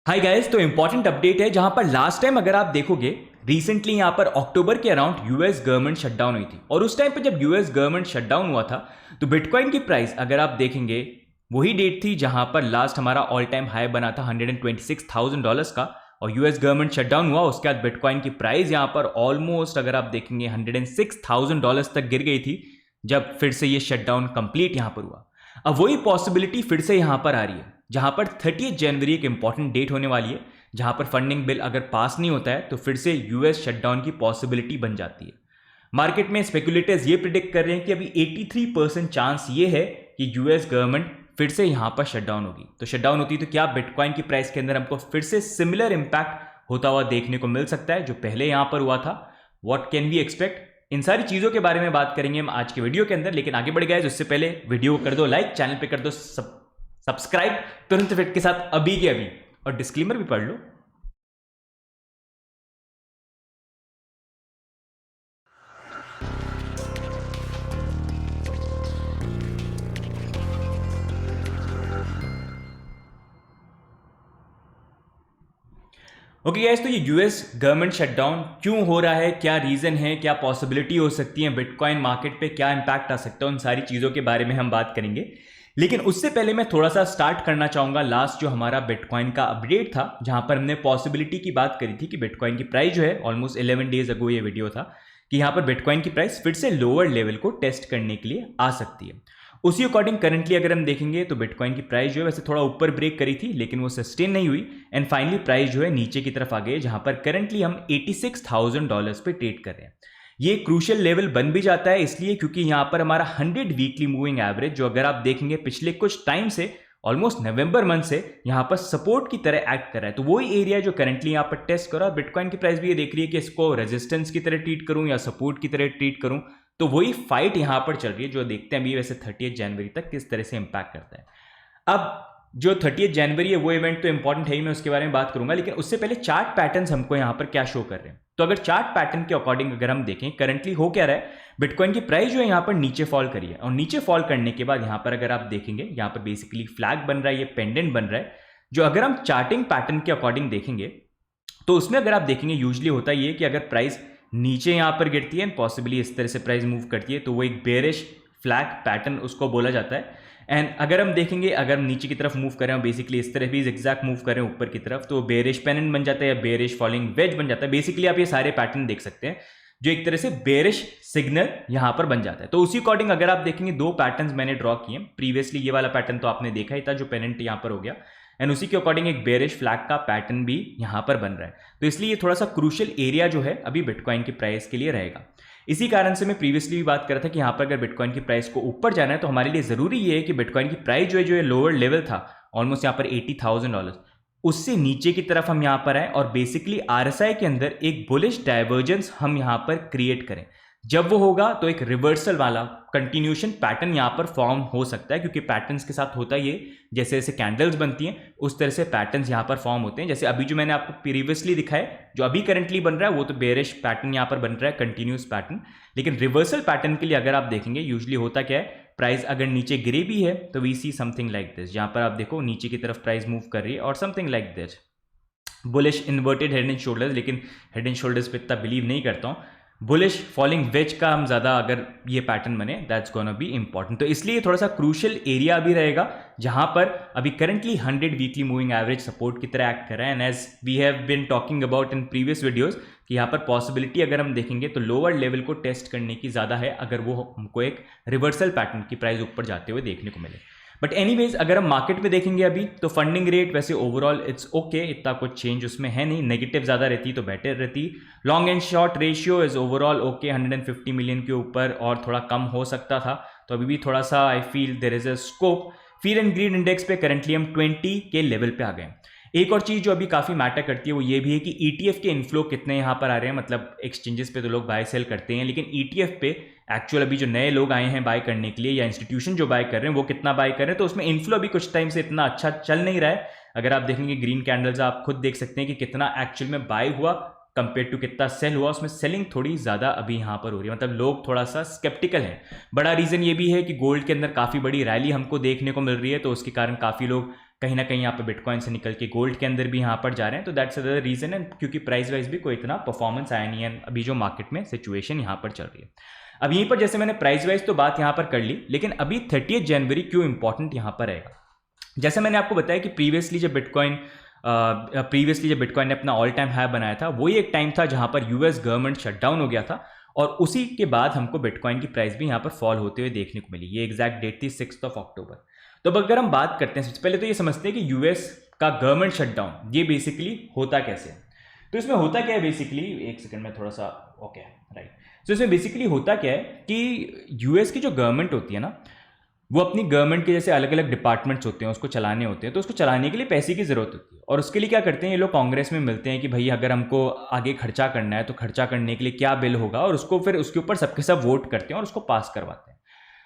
Hi guys, तो important update है जहां पर लास्ट टाइम अगर आप देखोगे रिसेंटली यहां पर अक्टूबर के अराउंड यूएस गवर्नमेंट शटडाउन हुई थी और उस टाइम पे जब यूएस गवर्नमेंट शटडाउन हुआ था तो बिटकॉइन की प्राइस अगर आप देखेंगे वही डेट थी जहां पर लास्ट हमारा ऑल टाइम हाई बना था $126,000 का। और यूएस गवर्नमेंट शटडाउन हुआ उसके बाद बिटकॉइन की प्राइस यहां पर ऑलमोस्ट अगर आप देखेंगे $106,000 तक गिर गई थी जब फिर से ये शटडाउन कंप्लीट यहां पर हुआ। अब वही पॉसिबिलिटी फिर से यहां पर आ रही है जहां पर 30 जनवरी एक इंपॉर्टेंट डेट होने वाली है जहां पर फंडिंग बिल अगर पास नहीं होता है तो फिर से यूएस शटडाउन की पॉसिबिलिटी बन जाती है। मार्केट में स्पेकुलेटर्स ये प्रिडिक्ट कर रहे हैं कि अभी 83% चांस ये है कि यूएस गवर्नमेंट फिर से यहां पर शटडाउन होगी। तो शटडाउन होती तो क्या बिटकॉइन की प्राइस के अंदर हमको फिर से सिमिलर इंपैक्ट होता हुआ देखने को मिल सकता है जो पहले यहां पर हुआ था। व्हाट कैन वी एक्सपेक्ट, इन सारी चीजों के बारे में बात करेंगे हम आज के वीडियो के अंदर। लेकिन आगे बढ़ गए उससे पहले वीडियो को कर दो लाइक, चैनल पे कर दो सब्सक्राइब तुरंत फिट के साथ अभी के अभी, और डिस्क्लेमर भी पढ़ लो। ओके गाइस, तो ये यूएस गवर्नमेंट शटडाउन क्यों हो रहा है, क्या रीजन है, क्या पॉसिबिलिटी हो सकती है, बिटकॉइन मार्केट पे क्या इंपैक्ट आ सकता है, उन सारी चीजों के बारे में हम बात करेंगे। लेकिन उससे पहले मैं थोड़ा सा स्टार्ट करना चाहूंगा लास्ट जो हमारा बिटकॉइन का अपडेट था जहां पर हमने पॉसिबिलिटी की बात करी थी कि बिटकॉइन की प्राइस जो है ऑलमोस्ट 11 डेज अगो ये वीडियो था कि यहां पर बिटकॉइन की प्राइस फिर से लोअर लेवल को टेस्ट करने के लिए आ सकती है। उसी अकॉर्डिंग करंटली अगर हम देखेंगे तो बिटकॉइन की प्राइस जो है वैसे थोड़ा ऊपर ब्रेक करी थी लेकिन वो सस्टेन नहीं हुई एंड फाइनली प्राइस जो है नीचे की तरफ आ गई जहां पर करंटली हम $86,000 पे ट्रेड कर रहे हैं। ये क्रूशियल लेवल बन भी जाता है इसलिए क्योंकि यहां पर हमारा 100 वीकली मूविंग एवरेज जो अगर आप देखेंगे पिछले कुछ टाइम से ऑलमोस्ट नवंबर मंथ से यहां पर सपोर्ट की तरह एक्ट कर रहा है। तो वही एरिया जो करंटली यहां पर टेस्ट करो, बिटकॉइन की प्राइस भी ये देख रही है कि इसको रेजिस्टेंस की तरह ट्रीट करूं या सपोर्ट की तरह ट्रीट करूं। तो वही फाइट यहां पर चल रही है जो देखते हैं अभी वैसे 30 जनवरी तक किस तरह से इंपैक्ट करता है। अब जो 30 जनवरी है वो इवेंट तो इंपॉर्टेंट है ही, मैं उसके बारे में बात करूंगा। लेकिन उससे पहले चार्ट पैटर्न्स हमको यहां पर क्या शो कर रहे हैं। तो अगर चार्ट पैटर्न के अकॉर्डिंग अगर हम देखें करंटली हो क्या रहा है, बिटकॉइन की प्राइस जो है यहां पर नीचे फॉल करी है और नीचे फॉल करने के बाद यहां पर अगर आप देखेंगे यहां पर बेसिकली फ्लैग बन रहा है, ये पेंडेंट बन रहा है जो अगर हम चार्टिंग पैटर्न के अकॉर्डिंग देखेंगे तो उसमें अगर आप देखेंगे यूजली होता ये कि अगर प्राइस नीचे यहां पर गिरती है पॉसिबली इस तरह से प्राइस मूव करती है तो वो एक बेरिश फ्लैग पैटर्न उसको बोला जाता है। एंड अगर हम देखेंगे अगर हम नीचे की तरफ मूव कर रहे हैं बेसिकली इस तरह भी एग्जैक्ट मूव कर रहे हैं ऊपर की तरफ तो बेरिश पेनेंट बन जाता है या बेरिश फॉलिंग वेज बन जाता है। बेसिकली आप ये सारे पैटर्न देख सकते हैं जो एक तरह से बेरिश सिग्नल यहां पर बन जाता है। तो उसी अकॉर्डिंग अगर आप देखेंगे दो पैटर्न्स मैंने ड्रॉ किए। प्रीवियसली ये वाला पैटर्न तो आपने देखा ही था जो पेनेंट यहां पर हो गया एंड उसी के अकॉर्डिंग एक बेरिश फ्लैग का पैटर्न भी यहां पर बन रहा है। तो इसलिए ये थोड़ा सा क्रूशियल एरिया जो है अभी बिटकॉइन की प्राइस के लिए रहेगा। इसी कारण से मैं प्रीवियसली भी बात कर रहा था कि यहां पर अगर बिटकॉइन की प्राइस को ऊपर जाना है तो हमारे लिए जरूरी ये है कि बिटकॉइन की प्राइस जो है लोअर लेवल था ऑलमोस्ट यहां पर $80,000 उससे नीचे की तरफ हम यहां पर आए और बेसिकली आरएसआई के अंदर एक बुलिश डाइवर्जेंस हम यहां पर क्रिएट करें। जब वो होगा तो एक रिवर्सल वाला कंटिन्यूशन पैटर्न यहां पर फॉर्म हो सकता है क्योंकि पैटर्न्स के साथ होता ये जैसे जैसे कैंडल्स बनती हैं उस तरह से पैटर्न्स यहां पर फॉर्म होते हैं। जैसे अभी जो मैंने आपको प्रीवियसली दिखाया जो अभी करंटली बन रहा है वो तो बेरिश पैटर्न यहां पर बन रहा है कंटिन्यूस पैटर्न। लेकिन रिवर्सल पैटर्न के लिए अगर आप देखेंगे यूजली होता क्या है, प्राइस अगर नीचे गिरे भी है तो we see something like this जहां पर आप देखो नीचे की तरफ प्राइस मूव कर रही है और something like this bullish inverted head and shoulders. लेकिन हेड एंड शोल्डर्स पे इतना बिलीव नहीं करता हूं, बुलिश फॉलिंग वेज का हम ज़्यादा अगर ये पैटर्न बने दैट्स गोना बी इंपॉर्टेंट। तो इसलिए थोड़ा सा क्रूशियल एरिया भी रहेगा जहां पर अभी currently 100 weekly moving average support की तरह एक्ट कर रहा है। And as we have been talking about in previous videos कि यहाँ पर पॉसिबिलिटी अगर हम देखेंगे तो लोअर लेवल को टेस्ट करने की ज़्यादा है अगर वो हमको एक रिवर्सल पैटर्न की प्राइस ऊपर जाते हुए देखने को मिले। बट एनीवेज अगर हम मार्केट में देखेंगे अभी तो फंडिंग रेट वैसे ओवरऑल इट्स ओके, इतना कुछ चेंज उसमें है नहीं, नेगेटिव ज़्यादा रहती तो बेटर रहती। Long and short ratio is overall okay, 150 million के ऊपर और थोड़ा कम हो सकता था तो अभी भी थोड़ा सा I feel there is a scope. Fear and greed index पे करंटली हम 20 के लेवल पे आ गए। एक और चीज़ जो अभी काफ़ी मैटर करती है वो ये भी है कि ETF के इनफ्लो कितने यहाँ पर आ रहे हैं। मतलब एक्सचेंजेस पे तो लोग बाय सेल करते हैं लेकिन ETF पे एक्चुअल अभी जो नए लोग आए हैं बाय करने के लिए या इंस्टीट्यूशन जो बाय कर रहे हैं वो कितना बाय कर रहे हैं तो उसमें इनफ्लो अभी कुछ टाइम से इतना अच्छा चल नहीं रहा है। अगर आप देखेंगे ग्रीन कैंडल्स आप खुद देख सकते हैं कि कितना एक्चुअल में बाय हुआ कंपेयर टू कितना सेल हुआ, उसमें सेलिंग थोड़ी ज़्यादा अभी यहाँ पर हो रही है। मतलब लोग थोड़ा सा स्केप्टिकल हैं। बड़ा रीज़न ये भी है कि गोल्ड के अंदर काफ़ी बड़ी रैली हमको देखने को मिल रही है तो उसके कारण काफ़ी लोग कहीं ना कहीं यहाँ पे बिटकॉइन से निकल के गोल्ड के अंदर भी यहाँ पर जा रहे हैं। तो दैट्स द रीज़न है, क्योंकि प्राइस वाइज भी कोई इतना परफॉर्मेंस आया नहीं है अभी जो मार्केट में सिचुएशन यहाँ पर चल रही है। अब यहीं पर जैसे मैंने प्राइस वाइज तो बात यहाँ पर कर ली, लेकिन अभी 30 जनवरी क्यों इंपॉर्टेंट यहाँ पर रहेगा। जैसे मैंने आपको बताया कि प्रीवियसली जब बिटकॉइन ने अपना ऑल टाइम हाई बनाया था, वही एक टाइम था जहाँ पर यूएस गवर्नमेंट शटडाउन हो गया था, और उसी के बाद हमको बिटकॉइन की प्राइस भी यहाँ पर फॉल होते हुए देखने को मिली। ये एग्जैक्ट डेट थी 6 अक्टूबर। तो अब अगर हम बात करते हैं, सबसे पहले तो ये समझते हैं कि यूएस का गवर्नमेंट शटडाउन ये बेसिकली होता कैसे है। तो इसमें होता क्या है बेसिकली, एक सेकंड में थोड़ा सा ओके राइट। तो इसमें बेसिकली होता क्या है कि यूएस की जो गवर्नमेंट होती है ना, वो अपनी गवर्नमेंट के जैसे अलग अलग डिपार्टमेंट्स होते हैं, उसको चलाने होते हैं, तो उसको चलाने के लिए पैसे की ज़रूरत होती है। और उसके लिए क्या करते हैं ये लोग, कांग्रेस में मिलते हैं कि भाई अगर हमको आगे खर्चा करना है तो खर्चा करने के लिए क्या बिल होगा, और उसको फिर उसके ऊपर सबके सब वोट करते हैं और उसको पास करवाते हैं।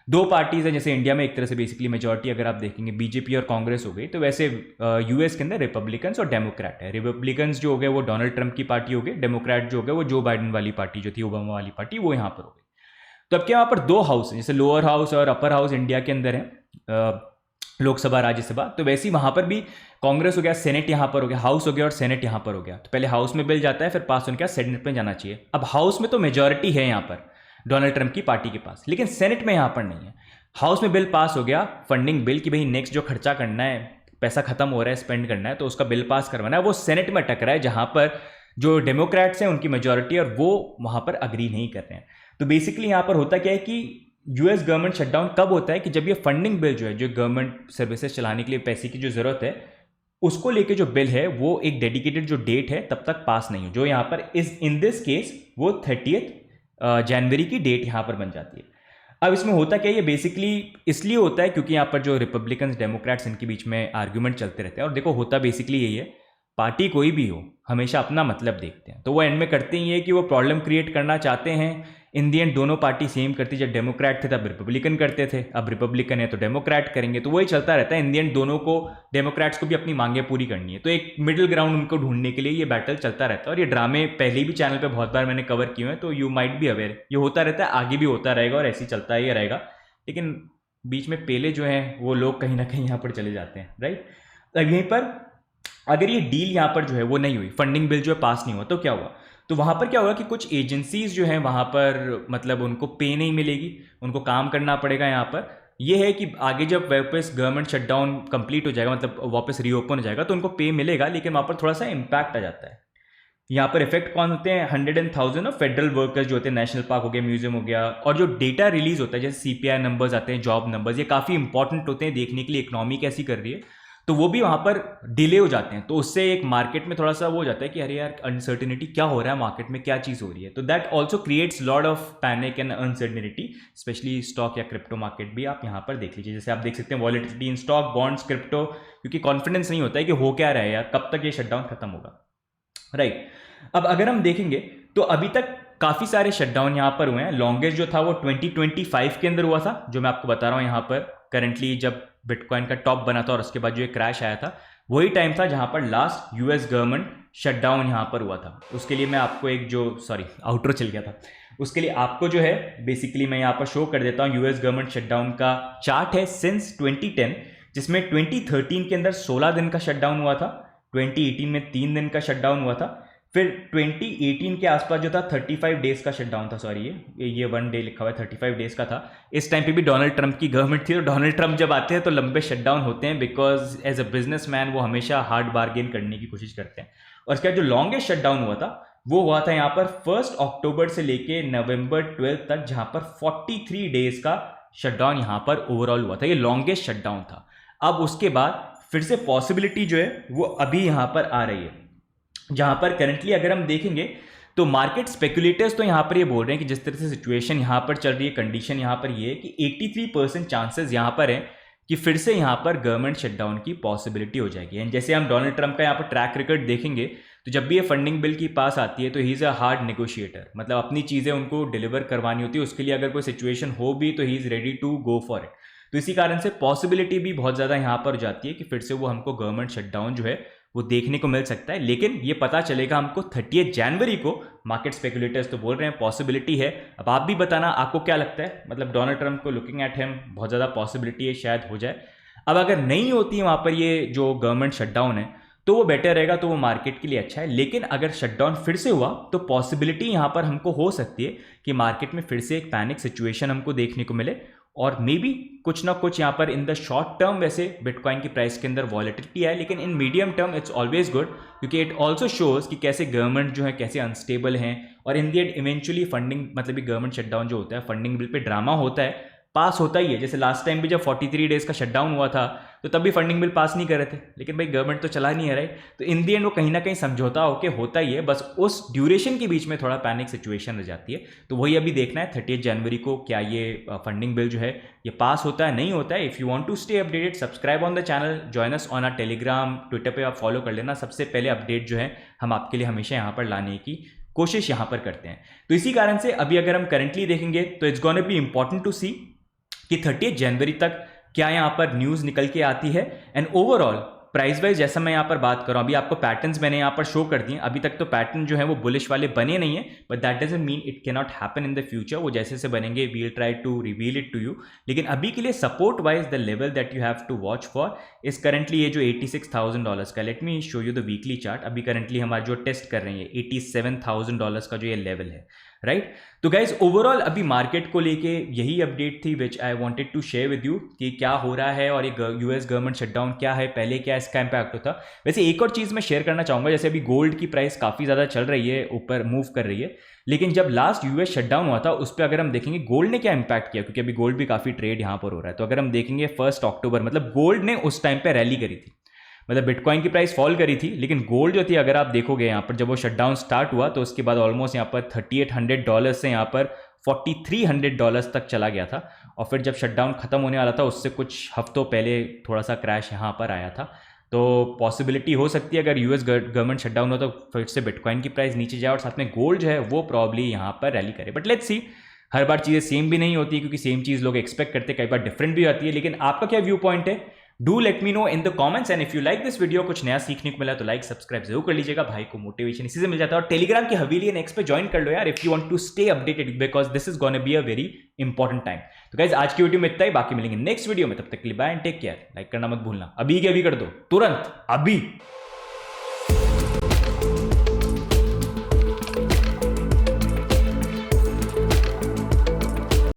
दो पार्टीज हैं, जैसे इंडिया में एक तरह से बेसिकली मेजॉरिटी अगर आप देखेंगे बीजेपी और कांग्रेस हो गई, तो वैसे यूएस के अंदर रिपब्लिकन्स और डेमोक्रेट है। रिपब्लिकन्स जो हो गए वो डोनाल्ड ट्रंप की पार्टी हो गई, डेमोक्रेट जो हो गए वो जो बाइडेन वाली पार्टी जो थी, ओबामा वाली पार्टी, वो यहाँ पर हो गई। तो अब क्या यहाँ पर दो हाउस हैं, जैसे लोअर हाउस और अपर हाउस इंडिया के अंदर है, लोकसभा राज्यसभा, तो वैसे ही वहाँ पर भी कांग्रेस हो गया, सेनेट यहाँ पर हो गया, हाउस हो गया और सेनेट यहाँ पर हो गया। तो पहले हाउस में बिल जाता है, फिर पास होने के बाद सेनेट में जाना चाहिए। अब हाउस में तो मेजॉरिटी है यहाँ पर डोनाल्ड ट्रंप की पार्टी के पास, लेकिन सेनेट में यहाँ पर नहीं है। हाउस में बिल पास हो गया, फंडिंग बिल, कि भाई नेक्स्ट जो खर्चा करना है, पैसा खत्म हो रहा है, स्पेंड करना है, तो उसका बिल पास करवाना है, वो सेनेट में अटक रहा है, जहाँ पर जो डेमोक्रेट्स हैं उनकी मेजॉरिटी, और वो वहाँ पर अग्री नहीं कर रहे हैं। तो बेसिकली यहाँ पर होता क्या है कि यूएस गवर्नमेंट शटडाउन कब होता है कि जब ये फंडिंग बिल जो है, जो गवर्नमेंट सर्विसेज चलाने के लिए पैसे की जो जरूरत है, उसको लेके जो बिल है वो एक डेडिकेटेड जो डेट है तब तक पास नहीं हो, जो यहाँ पर इन दिस केस वो 30 जनवरी की डेट यहाँ पर बन जाती है। अब इसमें होता क्या है, ये बेसिकली इसलिए होता है क्योंकि यहाँ पर जो रिपब्लिकन्स डेमोक्रेट्स इनके बीच में आर्ग्यूमेंट चलते रहते हैं। और देखो होता बेसिकली यही है, पार्टी कोई भी हो हमेशा अपना मतलब देखते हैं, तो वो एंड में करते ही है कि वो प्रॉब्लम क्रिएट करना चाहते हैं। इन दी एंड दोनों पार्टी सेम करती, जब डेमोक्रेट थे तब रिपब्लिकन करते थे, अब रिपब्लिकन है तो डेमोक्रेट करेंगे, तो वही चलता रहता है। इन दी एंड दोनों को, डेमोक्रेट्स को भी अपनी मांगे पूरी करनी है, तो एक मिडिल ग्राउंड उनको ढूंढने के लिए ये बैटल चलता रहता है। और ये ड्रामे पहले भी चैनल पे बहुत बार मैंने कवर किए हैं, तो यू माइट बी अवेयर, ये होता रहता है, आगे भी होता रहेगा और ऐसे ही चलता ही रहेगा। लेकिन बीच में पहले जो है वो लोग कहीं ना कहीं यहाँ पर चले जाते हैं, राइट। अब यहीं पर अगर ये डील यहाँ पर जो है वो नहीं हुई, फंडिंग बिल जो है पास नहीं हुआ, तो क्या हुआ, तो वहाँ पर क्या होगा कि कुछ एजेंसीज जो हैं वहाँ पर मतलब उनको पे नहीं मिलेगी, उनको काम करना पड़ेगा। यहाँ पर ये है कि आगे जब वापस गवर्नमेंट शटडाउन कंप्लीट हो जाएगा, मतलब वापस रीओपन हो जाएगा, तो उनको पे मिलेगा, लेकिन वहाँ पर थोड़ा सा इम्पैक्ट आ जाता है। यहाँ पर इफेक्ट कौन होते हैं, 100,000 ऑफ फेडरल वर्कर्स जो होते हैं, नेशनल पार्क हो गया, म्यूजियम हो गया, और जो डेटा रिलीज होता है जैसे सीपीआई नंबर्स आते हैं, जॉब नंबर्स, ये काफ़ी इंपॉर्टेंट होते हैं देखने के लिए इकोनॉमी कैसी कर रही है, तो वो भी वहाँ पर डिले हो जाते हैं। तो उससे एक मार्केट में थोड़ा सा वो हो जाता है कि अरे यार अनसर्टिनिटी क्या हो रहा है मार्केट में, क्या चीज़ हो रही है। तो that also creates lot of panic and uncertainty, specially stock या क्रिप्टो मार्केट भी आप यहाँ पर देख लीजिए। जैसे आप देख सकते हैं volatility in stock, bonds, crypto, क्योंकि कॉन्फिडेंस नहीं होता है कि हो क्या रहा है यार, कब तक ये शटडाउन खत्म होगा, राइट। अब अगर हम देखेंगे तो अभी तक काफ़ी सारे शटडाउन यहाँ पर हुए हैं। लॉन्गेस्ट जो था वो 2025 के अंदर हुआ था, जो मैं आपको बता रहा हूँ यहाँ पर करंटली, जब बिटकॉइन का टॉप बना था और उसके बाद जो एक क्रैश आया था, वही टाइम था जहाँ पर लास्ट यूएस गवर्नमेंट शटडाउन यहाँ पर हुआ था। उसके लिए मैं आपको एक जो आउटरो चल गया था, उसके लिए आपको जो है बेसिकली मैं यहाँ पर शो कर देता हूँ। यूएस गवर्नमेंट शटडाउन का चार्ट है सिंस 2010, जिसमें 2013 के अंदर 16 दिन का शटडाउन हुआ था, 2018 में 3 दिन का शटडाउन हुआ था, फिर 2018 के आसपास जो था 35 डेज का शटडाउन था, सॉरी ये 1 डे लिखा हुआ है, 35 डेज का था। इस टाइम पे भी डोनाल्ड ट्रंप की गवर्नमेंट थी, और डोनाल्ड ट्रंप जब आते हैं तो लंबे शटडाउन होते हैं, बिकॉज एज अ बिजनेसमैन वो हमेशा हार्ड बार्गेन करने की कोशिश करते हैं। और इसका जो लॉन्गेस्ट शटडाउन हुआ था वो हुआ था यहाँ पर 1 अक्टूबर से लेके नवंबर 12 तक, जहाँ पर 43 डेज का शटडाउन यहाँ पर ओवरऑल हुआ था। ये लॉन्गेस्ट शटडाउन था। अब उसके बाद फिर से पॉसिबिलिटी जो है वो अभी यहाँ पर आ रही है, जहां पर करंटली अगर हम देखेंगे तो मार्केट स्पेकुलेटर्स तो यहां पर ये बोल रहे हैं कि जिस तरह से सिचुएशन यहां पर चल रही है, कंडीशन यहां पर ये है कि 83% चांसेस यहां पर हैं कि फिर से यहां पर गवर्नमेंट शटडाउन की पॉसिबिलिटी हो जाएगी। एंड जैसे हम डोनाल्ड ट्रंप का यहां पर ट्रैक रिकॉर्ड देखेंगे, तो जब भी ये फंडिंग बिल की पास आती है तो he is a hard negotiator, मतलब अपनी चीज़ें उनको डिलीवर करवानी होती है, उसके लिए अगर कोई सिचुएशन हो भी तो he is ready to go for it. तो इसी कारण से पॉसिबिलिटी भी बहुत ज़्यादा यहाँ पर जाती है कि फिर से वो हमको गवर्नमेंट शटडाउन जो है वो देखने को मिल सकता है। लेकिन ये पता चलेगा हमको 30 जनवरी को। मार्केट स्पेकुलेटर्स तो बोल रहे हैं पॉसिबिलिटी है। अब आप भी बताना आपको क्या लगता है, मतलब डोनाल्ड ट्रंप को लुकिंग एट हिम बहुत ज़्यादा पॉसिबिलिटी है शायद हो जाए। अब अगर नहीं होती है वहाँ पर ये जो गवर्नमेंट शटडाउन है तो वो बेटर रहेगा, तो वो मार्केट के लिए अच्छा है। लेकिन अगर शटडाउन फिर से हुआ तो पॉसिबिलिटी यहाँ पर हमको हो सकती है कि मार्केट में फिर से एक पैनिक सिचुएशन हमको देखने को मिले, और मे बी कुछ ना कुछ यहाँ पर इन द शॉर्ट टर्म वैसे बिटकॉइन की प्राइस के अंदर वॉलेटिलिटी है, लेकिन in medium term it's always good, क्योंकि इट ऑल्सो शोज कि कैसे गवर्नमेंट जो है कैसे अनस्टेबल हैं, और इन दी एंड इवेंचुअली फंडिंग, मतलब गवर्नमेंट शटडाउन जो होता है फंडिंग बिल पे ड्रामा होता है, पास होता ही है। जैसे लास्ट टाइम भी जब 43 डेज का शटडाउन हुआ था तो तब भी फंडिंग बिल पास नहीं कर रहे थे, लेकिन भाई गवर्नमेंट तो चला नहीं है, राइट। तो इन दी एंड वो कहीं ना कहीं समझौता होके होता ही है, बस उस ड्यूरेशन के बीच में थोड़ा पैनिक सिचुएशन रह जाती है। तो वही अभी देखना है 30 जनवरी को क्या ये फंडिंग बिल जो है ये पास होता है नहीं होता है। If you want to stay updated, subscribe on the channel, join us on our Telegram, Twitter पे आप फॉलो कर लेना। सबसे पहले अपडेट जो है हम आपके लिए हमेशा यहाँ पर लाने की कोशिश यहाँ पर करते हैं। तो इसी कारण से अभी अगर हम करंटली देखेंगे तो it's gonna be important to see कि 30 जनवरी तक क्या यहाँ पर न्यूज़ निकल के आती है, एंड ओवरऑल प्राइस वाइज जैसा मैं यहाँ पर बात कर रहा हूँ, अभी आपको पैटर्न्स मैंने यहाँ पर शो कर दिए। अभी तक तो पैटर्न जो है वो बुलिश वाले बने नहीं है, but that doesn't mean it can not happen in the future. वो जैसे से बनेंगे we will try to reveal it to you, लेकिन अभी के लिए support wise the level that you have to watch for is currently ये जो $86,000 का, let me show you the weekly chart. अभी करंटली हमारा जो टेस्ट कर रहे हैं $87,000 का जो ये लेवल है, राइट। तो गाइज ओवरऑल अभी मार्केट को लेके यही अपडेट थी which I wanted to share with you कि क्या हो रहा है और ये यूएस गवर्नमेंट शटडाउन क्या है, पहले क्या इसका इम्पैक्ट होता। वैसे एक और चीज़ मैं शेयर करना चाहूँगा, जैसे अभी गोल्ड की प्राइस काफ़ी ज़्यादा चल रही है, ऊपर मूव कर रही है, लेकिन जब लास्ट यूएस शटडाउन हुआ था उस पर अगर हम देखेंगे गोल्ड ने क्या इंपैक्ट किया, क्योंकि अभी गोल्ड भी काफ़ी ट्रेड यहाँ पर हो रहा है। तो अगर हम देखेंगे 1 अक्टूबर, मतलब गोल्ड ने उस टाइम पर रैली करी थी, मतलब बिटकॉइन की प्राइस फॉल करी थी, लेकिन गोल्ड जो थी अगर आप देखोगे यहाँ पर जब वो शटडाउन स्टार्ट हुआ तो उसके बाद ऑलमोस्ट यहाँ पर $3,800 से यहाँ पर $4,300 तक चला गया था। और फिर जब शटडाउन खत्म होने वाला था उससे कुछ हफ्तों पहले थोड़ा सा क्रैश यहाँ पर आया था। तो पॉसिबिलिटी हो सकती है अगर यूएस गवर्नमेंट शटडाउन हो तो फिर से बिटकॉइन की प्राइस नीचे जाए और साथ में गोल्ड जो है वो प्रॉब्ली यहाँ पर रैली करे। बट लेट्स सी, हर बार चीज़ें सेम भी नहीं होती, क्योंकि सेम चीज़ लोग एक्सपेक्ट करते, कई बार डिफरेंट भी आती है। लेकिन आपका क्या व्यू पॉइंट है, do let me know in the comments, and if you like this video, कुछ नया सीखने को मिला तो लाइक सब्सक्राइब जरूर कर लीजिएगा। भाई को मोटिवेशन इसी से मिल जाता है। और टेलीग्राम की हवेली नेक्स्ट पे ज्वाइन कर लो यार, if you want to stay updated, because this is gonna be a very important time. तो गाइज आज की वीडियो में इतना ही, बाकी मिलेंगे नेक्स्ट वीडियो में, तब तक के लिए bye and take care. Like करना मत भूलना, अभी के अभी कर दो, तुरंत अभी।